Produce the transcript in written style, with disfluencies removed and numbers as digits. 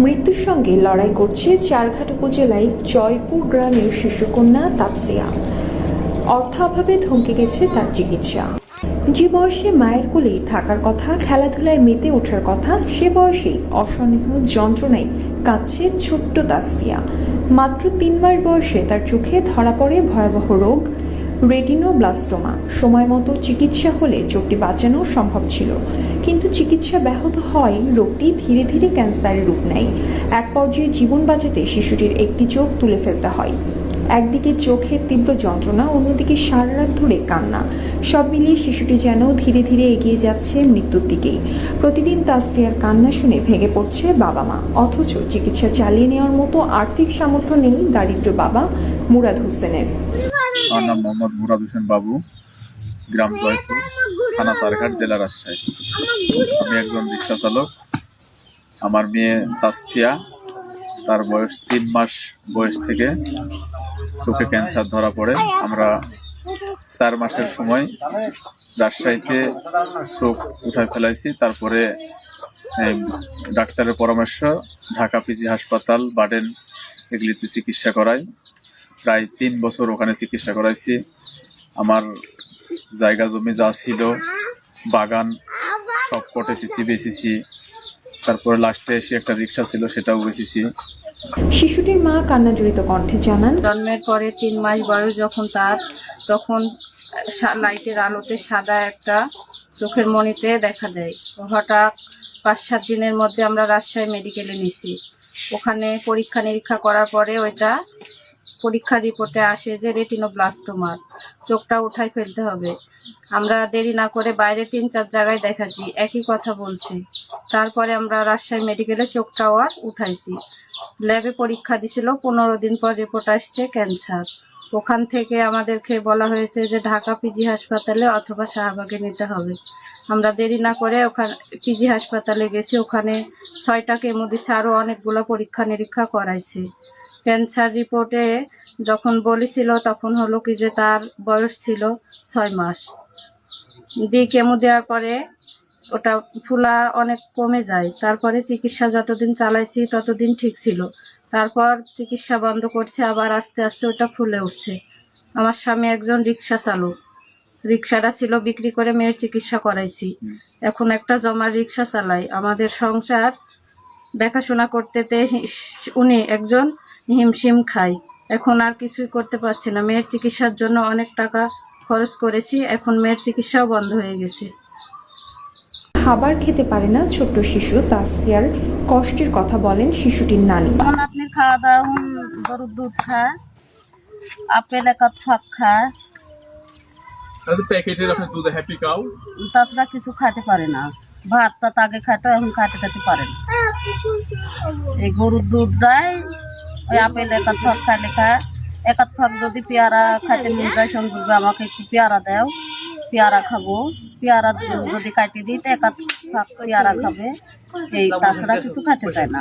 মৃত্যুর সঙ্গে লড়াই করছে চারঘাট উপজেলায় জয়পুর গ্রামের শিশুকন্যা তাপসিয়া। অর্থাভাবে থমকে গেছে তার চিকিৎসা। যে বয়সে মায়ের কোলেই থাকার কথা, খেলাধুলায় মেতে ওঠার কথা, সে বয়সেই অসহনীয় যন্ত্রণায় কাঁদছে ছোট্ট তাসফিয়া। মাত্র 3 মাস বয়সে তার চোখে ধরা পড়ে ভয়াবহ রোগ রেটিনোব্লাস্টোমা। সময় মতো চিকিৎসা হলে চোখটি বাঁচানো সম্ভব ছিল, কিন্তু চিকিৎসা ব্যাহত হয় রোগটি ধীরে ধীরে ক্যান্সারের রূপ নেয়। এক পর্যায়ে জীবন বাঁচাতে শিশুটির একটি চোখ তুলে ফেলতে হয়। একদিকে চোখের তীব্র যন্ত্রণা, অন্যদিকে সারা রাত ধরে কান্না। সব মিলিয়ে শিশুটি যেন ধীরে ধীরে এগিয়ে যাচ্ছে মৃত্যুর দিকেই। প্রতিদিন তাসফিয়ার কান্না শুনে ভেঙে পড়ছে বাবা মা, অথচ চিকিৎসা চালিয়ে নেওয়ার মতো আর্থিক সামর্থ্য নেই দারিদ্র বাবা মুরাদ হোসেনের। আমার নাম মোহাম্মদ মুরাদ হোসেন বাবু, গ্রাম জয়পুর, থানা চারঘাট, জেলা রাজশাহী। আমি একজন রিক্সা চালক। আমার মেয়ে তাসফিয়া, তার বয়স 3 মাস বয়স থেকে চোখে ক্যান্সার ধরা পড়ে। আমরা 4 মাসের সময় রাজশাহীতে চোখ উঠায় ফেলাইছি। তারপরে ডাক্তারের পরামর্শ ঢাকা পিজি হাসপাতাল, বাডেন এগুলিতে চিকিৎসা করাই। প্রায় 3 বছর ওখানে চিকিৎসা করাইছি। আমার জায়গা জমি যা ছিল, বাগান সব কটে বেচেছি। তারপরে লাস্টে এসে একটা রিক্সা ছিল, সেটাও বেচেছি। শিশুটির মা কান্নাজড়িত কণ্ঠে জানান, জন্মের পরে 3 মাস বয়স যখন তার, তখন লাইটের আলোতে সাদা একটা চোখের মণিতে দেখা দেয়। হঠাৎ 5-7 দিনের মধ্যে আমরা রাজশাহী মেডিকেলে নিছি। ওখানে পরীক্ষা নিরীক্ষা করার পরে ওইটা পরীক্ষার রিপোর্টে আসে যে রেটিনোব্লাস্টোমার, চোখটা উঠাই ফেলতে হবে। আমরা দেরি না করে বাইরে 3-4 জায়গায় দেখাচ্ছি, একই কথা বলছে। তারপরে আমরা রাজশাহী মেডিকেলে চোখটাও আর উঠাইছি। ল্যাবে পরীক্ষা দিছিল, 15 দিন পর রিপোর্ট আসছে ক্যান্সার। ওখান থেকে আমাদেরকে বলা হয়েছে যে ঢাকা পিজি হাসপাতালে অথবা শাহবাগে নিতে হবে। আমরা দেরি না করে ওখানে পিজি হাসপাতালে গেছি। ওখানে 6টা কেমো দিছে, আরও অনেকগুলো পরীক্ষা নিরীক্ষা করাইছে। ক্যান্সার রিপোর্টে যখন বলেছিল তখন হলো কি যে তার বয়স ছিল 6 মাস। কেমো দেওয়ার পরে ওটা ফুলা অনেক কমে যায়। তারপরে চিকিৎসা যতদিন চালাইছি ততদিন ঠিক ছিল। তারপর চিকিৎসা বন্ধ করছে, আবার আস্তে আস্তে ওটা ফুলে উঠছে। আমার স্বামী একজন রিক্সা চালক, রিক্সাটা ছিল বিক্রি করে মেয়ের চিকিৎসা করাইছি। এখন একটা জমার রিক্সা চালাই। আমাদের সংসার দেখাশোনা করতে উনি একজন হিমশিম খায়। এখন আর কিছুই করতে পারছি না। মেয়ের চিকিৎসার জন্য অনেক টাকা খরচ করেছি, এখন মেয়ের চিকিৎসাও বন্ধ হয়ে গেছে। খাবার খেতে পারে না ছোট্ট শিশু তাসফিয়ার কষ্টের কথা বলেন শিশুটির নানি। আপনি খাওয়া দাওয়া গরুর দুধ খায়, আপেল একাত ফাঁক খায়, তাছাড়া কিছু খাইতে পারে না। ভাত টাত আগে খাইতো, এখন খাইতে পারে না। এই গরুর দুধ দেয়, ওই আপেল একাত ফাঁক খাইলে খায়। একাত ফাঁক যদি পেয়ারা খাইতে মন যায়, সঙ্গে আমাকে একটু পেয়ারা দাও, পেয়ারা খাবো। পেয়ারা যদি কাটিয়ে দিই তো একাত ফাঁক পেয়ারা খাবে। এই তাছাড়া কিছু খাইতে চায় না।